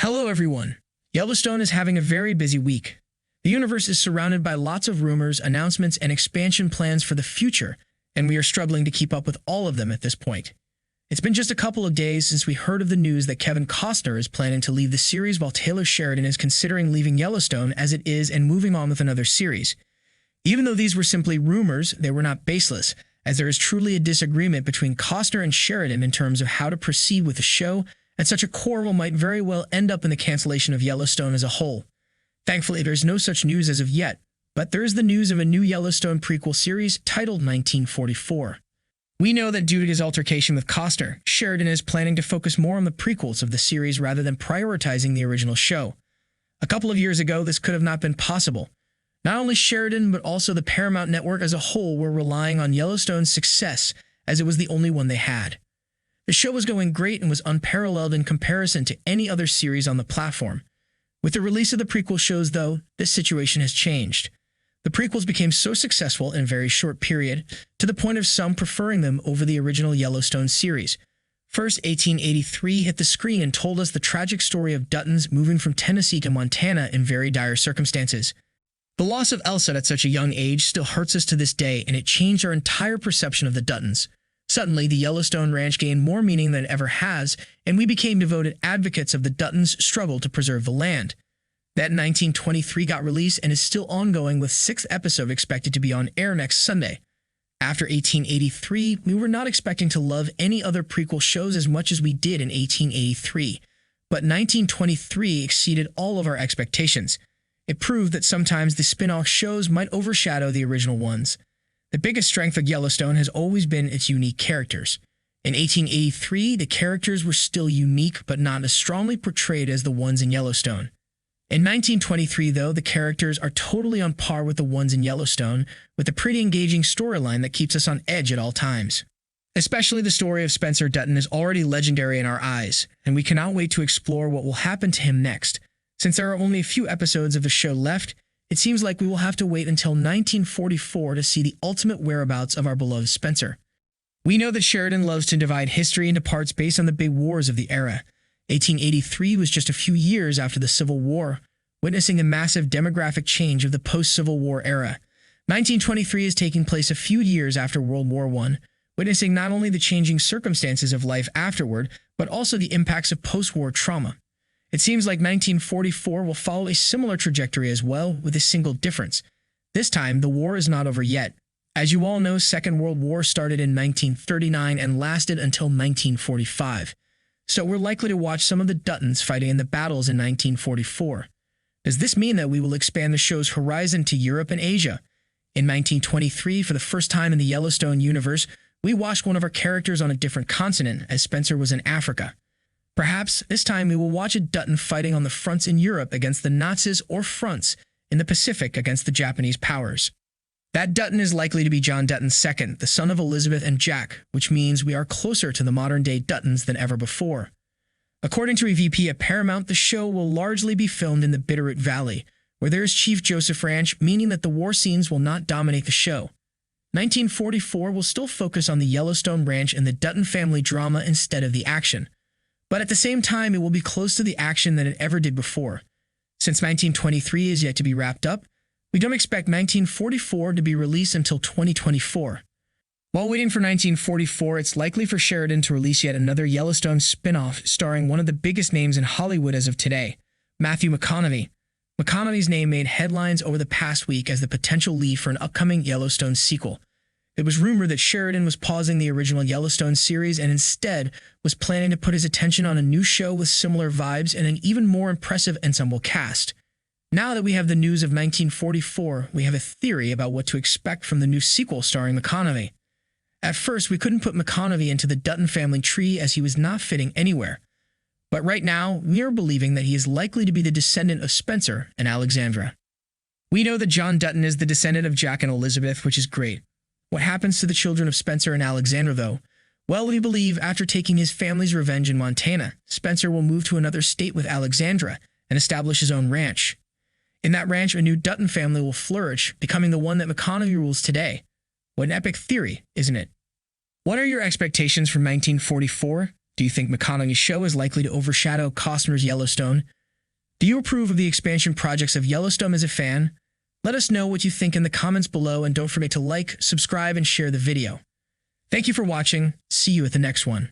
Hello everyone! Yellowstone is having a very busy week. The universe is surrounded by lots of rumors, announcements, and expansion plans for the future, and we are struggling to keep up with all of them at this point. It's been just a couple of days since we heard of the news that Kevin Costner is planning to leave the series while Taylor Sheridan is considering leaving Yellowstone as it is and moving on with another series. Even though these were simply rumors, they were not baseless, as there is truly a disagreement between Costner and Sheridan in terms of how to proceed with the show, and such a quarrel might very well end up in the cancellation of Yellowstone as a whole. Thankfully, there is no such news as of yet, but there is the news of a new Yellowstone prequel series titled 1944. We know that due to his altercation with Costner, Sheridan is planning to focus more on the prequels of the series rather than prioritizing the original show. A couple of years ago, this could have not been possible. Not only Sheridan, but also the Paramount Network as a whole were relying on Yellowstone's success, as it was the only one they had. The show was going great and was unparalleled in comparison to any other series on the platform. With the release of the prequel shows, though, this situation has changed. The prequels became so successful in a very short period, to the point of some preferring them over the original Yellowstone series. First, 1883 hit the screen and told us the tragic story of Duttons moving from Tennessee to Montana in very dire circumstances. The loss of Elsa at such a young age still hurts us to this day, and it changed our entire perception of the Duttons. Suddenly, the Yellowstone Ranch gained more meaning than it ever has, and we became devoted advocates of the Duttons' struggle to preserve the land. That 1923 got released and is still ongoing, with 6th episode expected to be on air next Sunday. After 1883, we were not expecting to love any other prequel shows as much as we did in 1883, but 1923 exceeded all of our expectations. It proved that sometimes the spin-off shows might overshadow the original ones. The biggest strength of Yellowstone has always been its unique characters. In 1883, the characters were still unique but not as strongly portrayed as the ones in Yellowstone. In 1923, though, the characters are totally on par with the ones in Yellowstone, with a pretty engaging storyline that keeps us on edge at all times. Especially the story of Spencer Dutton is already legendary in our eyes, and we cannot wait to explore what will happen to him next. Since there are only a few episodes of the show left, it seems like we will have to wait until 1944 to see the ultimate whereabouts of our beloved Spencer. We know that Sheridan loves to divide history into parts based on the big wars of the era. 1883 was just a few years after the Civil War, witnessing a massive demographic change of the post-Civil War era. 1923 is taking place a few years after World War I, witnessing not only the changing circumstances of life afterward, but also the impacts of post-war trauma. It seems like 1944 will follow a similar trajectory as well, with a single difference. This time, the war is not over yet. As you all know, Second World War started in 1939 and lasted until 1945. So we're likely to watch some of the Duttons fighting in the battles in 1944. Does this mean that we will expand the show's horizon to Europe and Asia? In 1923, for the first time in the Yellowstone universe, we watched one of our characters on a different continent, as Spencer was in Africa. Perhaps this time we will watch a Dutton fighting on the fronts in Europe against the Nazis or fronts in the Pacific against the Japanese powers. That Dutton is likely to be John Dutton II, the son of Elizabeth and Jack, which means we are closer to the modern-day Duttons than ever before. According to a VP at Paramount, the show will largely be filmed in the Bitterroot Valley, where there is Chief Joseph Ranch, meaning that the war scenes will not dominate the show. 1944 will still focus on the Yellowstone Ranch and the Dutton family drama instead of the action. But at the same time, it will be close to the action than it ever did before. Since 1923 is yet to be wrapped up, we don't expect 1944 to be released until 2024. While waiting for 1944, it's likely for Sheridan to release yet another Yellowstone spin-off starring one of the biggest names in Hollywood as of today, Matthew McConaughey. McConaughey's name made headlines over the past week as the potential lead for an upcoming Yellowstone sequel. It was rumored that Sheridan was pausing the original Yellowstone series and instead was planning to put his attention on a new show with similar vibes and an even more impressive ensemble cast. Now that we have the news of 1944, we have a theory about what to expect from the new sequel starring McConaughey. At first, we couldn't put McConaughey into the Dutton family tree as he was not fitting anywhere. But right now, we are believing that he is likely to be the descendant of Spencer and Alexandra. We know that John Dutton is the descendant of Jack and Elizabeth, which is great. What happens to the children of Spencer and Alexandra, though? Well, we believe after taking his family's revenge in Montana, Spencer will move to another state with Alexandra and establish his own ranch. In that ranch, a new Dutton family will flourish, becoming the one that McConaughey rules today. What an epic theory, isn't it? What are your expectations for 1944? Do you think McConaughey's show is likely to overshadow Costner's Yellowstone? Do you approve of the expansion projects of Yellowstone as a fan? Let us know what you think in the comments below, and don't forget to like, subscribe, and share the video. Thank you for watching. See you at the next one.